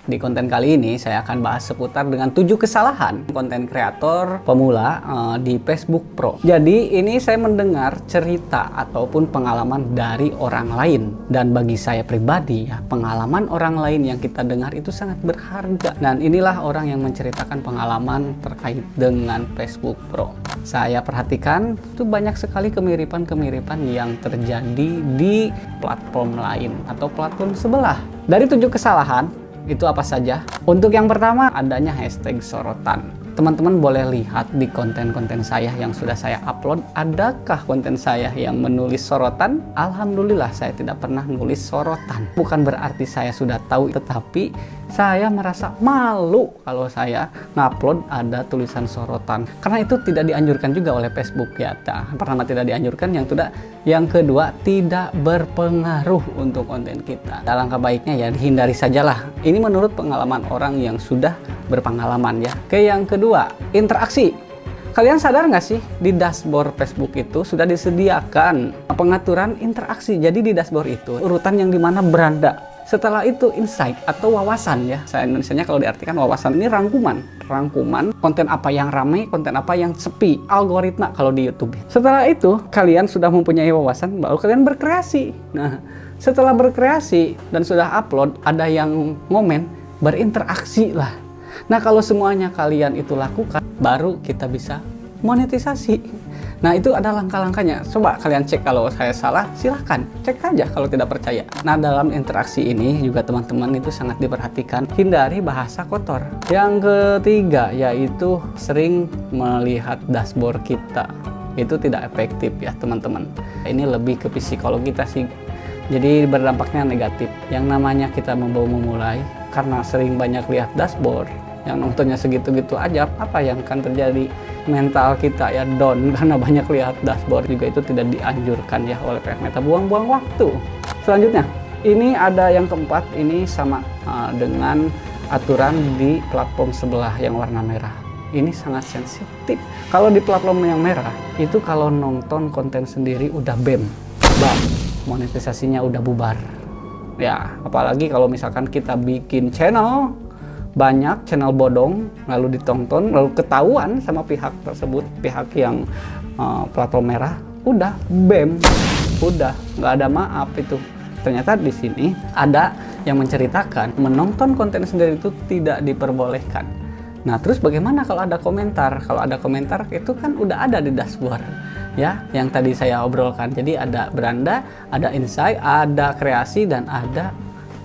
Di konten kali ini saya akan bahas seputar dengan 7 kesalahan konten kreator pemula di Facebook Pro. Jadi ini saya mendengar cerita ataupun pengalaman dari orang lain, dan bagi saya pribadi ya, pengalaman orang lain yang kita dengar itu sangat berharga. Dan inilah orang yang menceritakan pengalaman terkait dengan Facebook Pro. Saya perhatikan itu banyak sekali kemiripan-kemiripan yang terjadi di platform lain atau platform sebelah. Dari 7 kesalahan itu apa saja? Untuk yang pertama, adanya hashtag sorotan. Teman-teman boleh lihat di konten-konten saya yang sudah saya upload, adakah konten saya yang menulis sorotan? Alhamdulillah saya tidak pernah nulis sorotan. Bukan berarti saya sudah tahu, tetapi saya merasa malu kalau saya ngupload ada tulisan sorotan. Karena itu tidak dianjurkan juga oleh Facebook ya. Pertama tidak dianjurkan, yang kedua tidak berpengaruh untuk konten kita. Alangkah baiknya ya dihindari sajalah. Ini menurut pengalaman orang yang sudah berpengalaman ya. Oke, yang kedua, interaksi. Kalian sadar nggak sih di dashboard Facebook itu sudah disediakan pengaturan interaksi. Jadi di dashboard itu urutan yang dimana beranda. Setelah itu insight atau wawasan ya. Saya Indonesianya kalau diartikan wawasan ini rangkuman konten apa yang ramai, konten apa yang sepi, algoritma kalau di YouTube. Setelah itu kalian sudah mempunyai wawasan, baru kalian berkreasi. Nah, setelah berkreasi dan sudah upload, ada yang ngomen, berinteraksi lah. Nah, kalau semuanya kalian itu lakukan, baru kita bisa monetisasi. Nah, itu ada langkah-langkahnya. Coba kalian cek, kalau saya salah silahkan cek aja kalau tidak percaya. Nah, dalam interaksi ini juga teman-teman itu sangat diperhatikan, hindari bahasa kotor. Yang ketiga yaitu sering melihat dashboard kita. Itu tidak efektif ya teman-teman. Ini lebih ke psikologi kita sih. Jadi berdampaknya negatif. Yang namanya kita mau memulai karena sering banyak lihat dashboard, yang nontonnya segitu-gitu aja, apa yang akan terjadi? Mental kita ya down karena banyak lihat dashboard. Juga itu tidak dianjurkan ya oleh pihak Meta, buang-buang waktu. Selanjutnya, ini ada yang keempat, ini sama dengan aturan di platform sebelah yang warna merah. Ini sangat sensitif. Kalau di platform yang merah, itu kalau nonton konten sendiri udah bam, monetisasinya udah bubar. Ya, apalagi kalau misalkan kita bikin channel, banyak channel bodong, lalu ditonton, lalu ketahuan sama pihak tersebut, pihak yang platform merah, udah bam, udah nggak ada maaf itu. Ternyata di sini ada yang menceritakan menonton konten sendiri itu tidak diperbolehkan. Nah, terus bagaimana kalau ada komentar? Kalau ada komentar itu kan udah ada di dashboard ya, yang tadi saya obrolkan. Jadi ada beranda, ada insight, ada kreasi, dan ada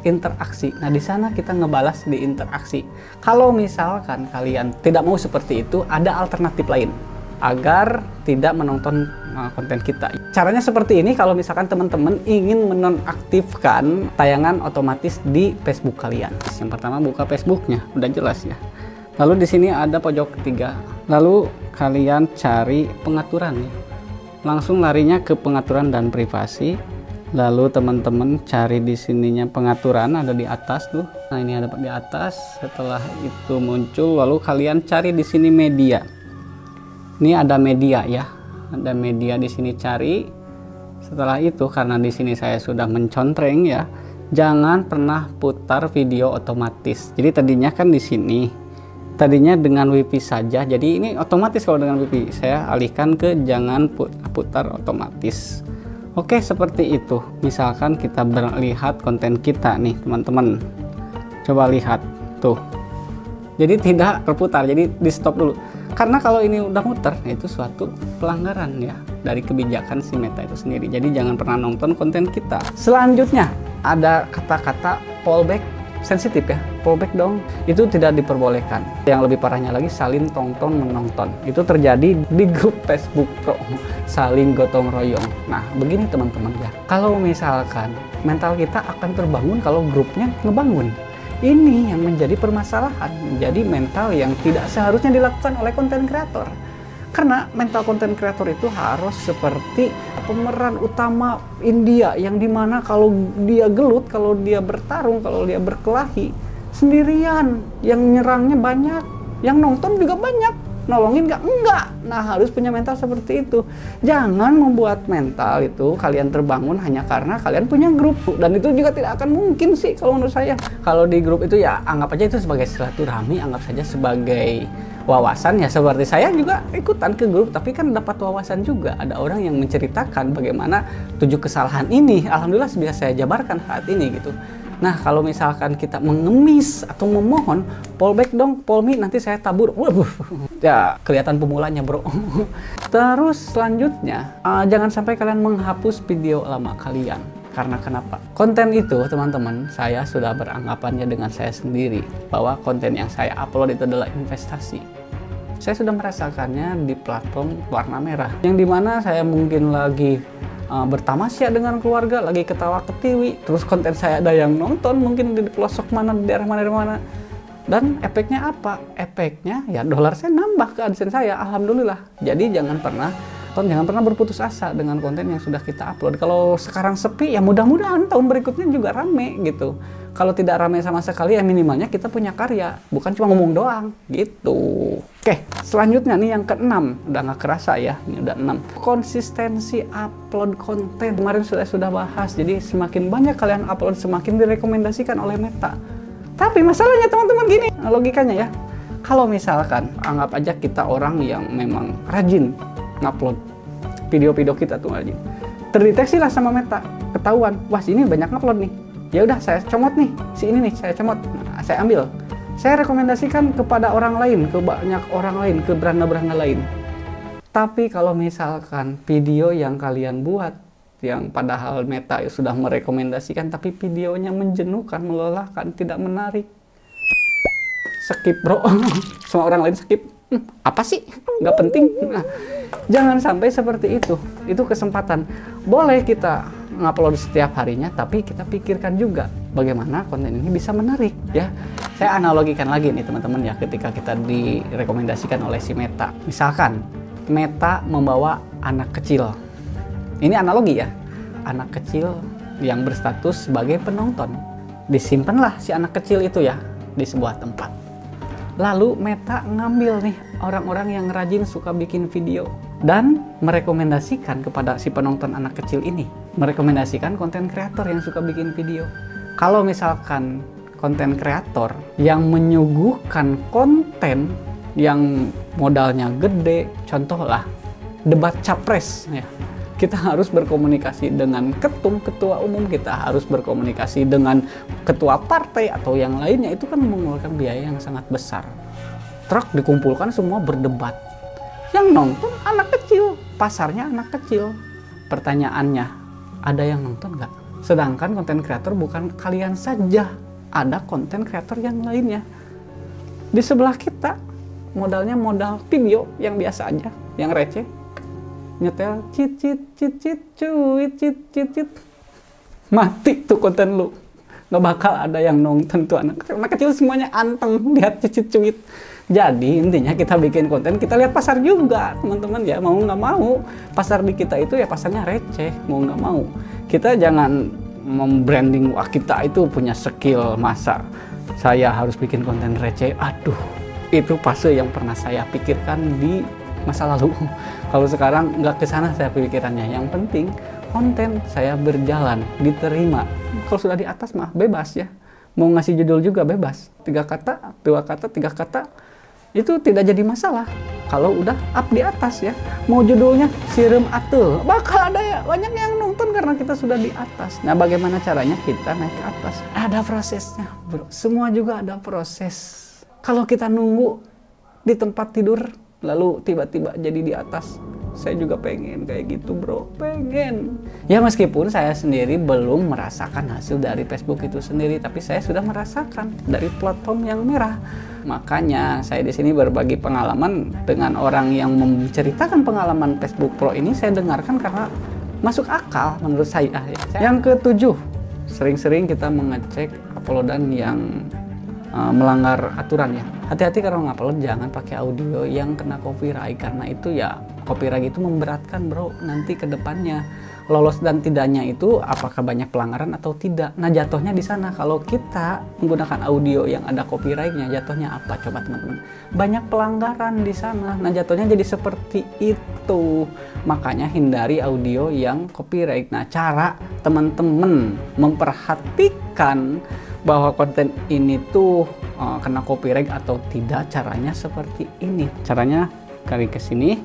interaksi. Nah, di sana kita ngebalas di interaksi. Kalau misalkan kalian tidak mau seperti itu, ada alternatif lain agar tidak menonton konten kita. Caranya seperti ini. Kalau misalkan teman-teman ingin menonaktifkan tayangan otomatis di Facebook kalian, yang pertama buka Facebooknya, udah jelas ya. Lalu di sini ada pojok ketiga. Lalu kalian cari pengaturan ya. Langsung larinya ke pengaturan dan privasi. Lalu teman-teman cari di sininya pengaturan, ada di atas tuh. Nah, ini ada di atas. Setelah itu muncul, lalu kalian cari di sini media. Ini ada media ya. Ada media di sini, cari. Setelah itu karena di sini saya sudah mencontreng ya, jangan pernah putar video otomatis. Jadi tadinya kan di sini. Tadinya dengan WiFi saja. Jadi ini otomatis kalau dengan WiFi. Saya alihkan ke jangan putar otomatis. Oke, seperti itu. Misalkan kita melihat konten kita nih teman-teman, coba lihat tuh, jadi tidak terputar, jadi di stop dulu. Karena kalau ini udah muter, itu suatu pelanggaran ya dari kebijakan si Meta itu sendiri. Jadi jangan pernah nonton konten kita. Selanjutnya ada kata-kata fallback, sensitif ya, fallback dong, itu tidak diperbolehkan. Yang lebih parahnya lagi, saling tonton menonton, itu terjadi di grup Facebook Pro, saling gotong royong. Nah, begini teman-teman ya, kalau misalkan mental kita akan terbangun kalau grupnya ngebangun. Ini yang menjadi permasalahan, menjadi mental yang tidak seharusnya dilakukan oleh konten kreator. Karena mental konten kreator itu harus seperti pemeran utama India, yang dimana kalau dia gelut, kalau dia bertarung, kalau dia berkelahi sendirian, yang nyerangnya banyak, yang nonton juga banyak. nolongin nggak? Enggak. Nah, harus punya mental seperti itu. Jangan membuat mental itu kalian terbangun hanya karena kalian punya grup. Dan itu juga tidak akan mungkin sih kalau menurut saya. Kalau di grup itu ya anggap aja itu sebagai silaturahmi, anggap saja sebagai wawasan. Ya seperti saya juga ikutan ke grup, tapi kan dapat wawasan juga. Ada orang yang menceritakan bagaimana 7 kesalahan ini. Alhamdulillah bisa saya jabarkan saat ini gitu. Nah, kalau misalkan kita mengemis atau memohon, polback dong, polmi, nanti saya tabur. Waduh, ya kelihatan pemulanya bro. Terus selanjutnya, jangan sampai kalian menghapus video lama kalian. Karena kenapa? Konten itu, teman-teman, saya sudah beranggapannya dengan saya sendiri, bahwa konten yang saya upload itu adalah investasi. Saya sudah merasakannya di platform warna merah, yang dimana saya mungkin lagi bertamasya dengan keluarga, lagi ketawa ketiwi, terus konten saya ada yang nonton mungkin di pelosok mana, di daerah mana, dan efeknya apa? Efeknya ya dolar saya nambah ke AdSense saya, alhamdulillah. Jadi jangan pernah berputus asa dengan konten yang sudah kita upload. Kalau sekarang sepi, ya mudah-mudahan tahun berikutnya juga rame gitu. Kalau tidak rame sama sekali, ya minimalnya kita punya karya, bukan cuma ngomong doang gitu. Oke, selanjutnya nih yang keenam, udah nggak kerasa ya, ini udah 6. Konsistensi upload konten. Kemarin sudah bahas, jadi semakin banyak kalian upload, semakin direkomendasikan oleh Meta. Tapi masalahnya teman-teman gini, logikanya ya. Kalau misalkan, anggap aja kita orang yang memang rajin ngupload video-video kita tuh rajin. Terdeteksi lah sama Meta, ketahuan, wah ini banyak ngupload nih. Ya udah saya comot nih, si ini nih saya comot, saya ambil. Saya rekomendasikan kepada orang lain, ke banyak orang lain, ke beranda-beranda lain. Tapi kalau misalkan video yang kalian buat, yang padahal Meta sudah merekomendasikan, tapi videonya menjenuhkan, melelahkan, tidak menarik, skip bro. Semua orang lain skip. Apa sih? Nggak penting. Nah, jangan sampai seperti itu. Itu kesempatan. Boleh kita ngupload setiap harinya, tapi kita pikirkan juga bagaimana konten ini bisa menarik ya. Saya analogikan lagi nih teman-teman ya, ketika kita direkomendasikan oleh si Meta. Misalkan Meta membawa anak kecil. Ini analogi ya. Anak kecil yang berstatus sebagai penonton. Disimpanlah si anak kecil itu ya di sebuah tempat. Lalu Meta ngambil nih orang-orang yang rajin suka bikin video dan merekomendasikan kepada si penonton anak kecil ini, merekomendasikan konten kreator yang suka bikin video. Kalau misalkan konten kreator yang menyuguhkan konten yang modalnya gede, contohlah debat capres ya. Kita harus berkomunikasi dengan ketua umum, kita harus berkomunikasi dengan ketua partai atau yang lainnya, itu kan mengeluarkan biaya yang sangat besar. Truk dikumpulkan semua berdebat. Yang nonton anak kecil, pasarnya anak kecil. Pertanyaannya, ada yang nonton nggak? Sedangkan konten kreator bukan kalian saja, ada konten kreator yang lainnya. Di sebelah kita, modalnya modal video yang biasa aja, yang receh. Nyetel cit cuit cit mati tuh konten lu, nggak bakal ada yang nonton tuh. Anak kecil semuanya anteng lihat cit cuit. Jadi intinya kita bikin konten, kita lihat pasar juga teman-teman ya, mau nggak mau pasar di kita itu ya pasarnya receh, mau nggak mau. Kita jangan membranding wah kita itu punya skill, masa saya harus bikin konten receh. Aduh, itu fase yang pernah saya pikirkan di masa lalu. Kalau sekarang nggak ke sana saya pikirannya. Yang penting konten saya berjalan, diterima. Kalau sudah di atas mah bebas ya. Mau ngasih judul juga bebas. 3 kata, 2 kata, 3 kata. Itu tidak jadi masalah. Kalau udah up di atas ya. Mau judulnya Sirem Atul, bakal ada ya banyak yang nonton karena kita sudah di atas. Nah, bagaimana caranya kita naik ke atas? Ada prosesnya, bro. Semua juga ada proses. Kalau kita nunggu di tempat tidur lalu tiba-tiba jadi di atas, saya juga pengen kayak gitu bro, pengen. Ya meskipun saya sendiri belum merasakan hasil dari Facebook itu sendiri, tapi saya sudah merasakan dari platform yang merah. Makanya saya di sini berbagi pengalaman dengan orang yang menceritakan pengalaman Facebook Pro ini, saya dengarkan karena masuk akal menurut saya. Yang ke-7, sering-sering kita mengecek uploadan yang melanggar aturan ya. Hati-hati kalau ngupload jangan pakai audio yang kena copyright, karena itu ya copyright itu memberatkan bro nanti ke depannya. lolos dan tidaknya itu apakah banyak pelanggaran atau tidak. Nah, jatuhnya di sana kalau kita menggunakan audio yang ada copyrightnya, jatuhnya apa coba teman-teman? Banyak pelanggaran di sana. Nah, jatuhnya jadi seperti itu. Makanya hindari audio yang copyright. Nah, cara teman-teman memperhatikan bahwa konten ini tuh kena copyright atau tidak, caranya seperti ini. Caranya klik ke sini.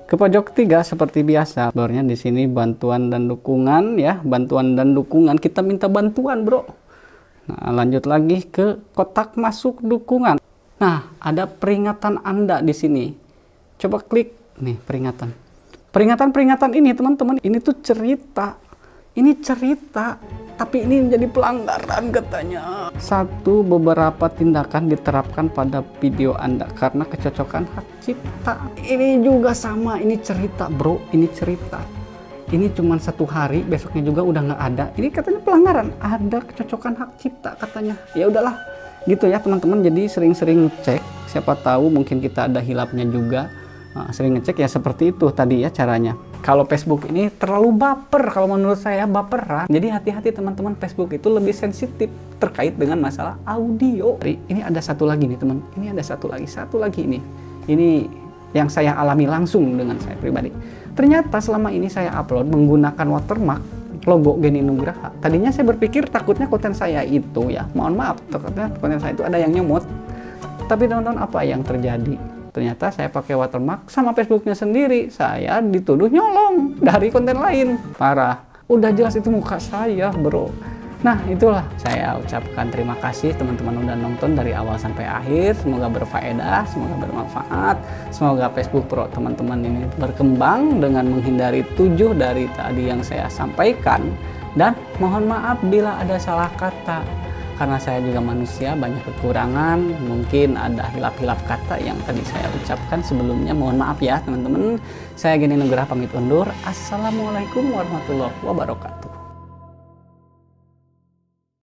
Ke pojok ketiga seperti biasa, barunya di sini bantuan dan dukungan ya, bantuan dan dukungan, kita minta bantuan bro. Nah, lanjut lagi ke kotak masuk dukungan. Nah, ada peringatan Anda di sini. Coba klik nih peringatan. Peringatan ini teman-teman, ini tuh cerita. Ini cerita, tapi ini menjadi pelanggaran katanya. Satu, beberapa tindakan diterapkan pada video Anda karena kecocokan hak cipta. Ini juga sama, ini cerita bro, ini cerita. Ini cuma 1 hari, besoknya juga udah nggak ada. Ini katanya pelanggaran, ada kecocokan hak cipta katanya. Ya udahlah, gitu ya teman-teman. Jadi sering-sering cek, siapa tahu mungkin kita ada hilapnya juga. Sering ngecek ya, seperti itu tadi ya caranya. Kalau Facebook ini terlalu baper, kalau menurut saya baperan. Jadi hati-hati teman-teman, Facebook itu lebih sensitif terkait dengan masalah audio. Ini ada satu lagi nih teman, ini ada satu lagi ini. Ini yang saya alami langsung dengan saya pribadi. Ternyata selama ini saya upload menggunakan watermark logo Geni Nugraha. Tadinya saya berpikir takutnya konten saya itu ya, mohon maaf, takutnya konten saya itu ada yang nyomot. Tapi teman-teman, apa yang terjadi? Ternyata saya pakai watermark sama Facebooknya sendiri, saya dituduh nyolong dari konten lain. Parah, udah jelas itu muka saya bro. Nah, itulah saya ucapkan terima kasih teman-teman udah nonton dari awal sampai akhir. Semoga berfaedah, semoga bermanfaat. Semoga Facebook Pro teman-teman ini berkembang dengan menghindari 7 dari tadi yang saya sampaikan. Dan mohon maaf bila ada salah kata, karena saya juga manusia, banyak kekurangan, mungkin ada hilap-hilap kata yang tadi saya ucapkan sebelumnya. Mohon maaf ya teman-teman. Saya Geni Nugraha pamit undur. Assalamualaikum warahmatullahi wabarakatuh.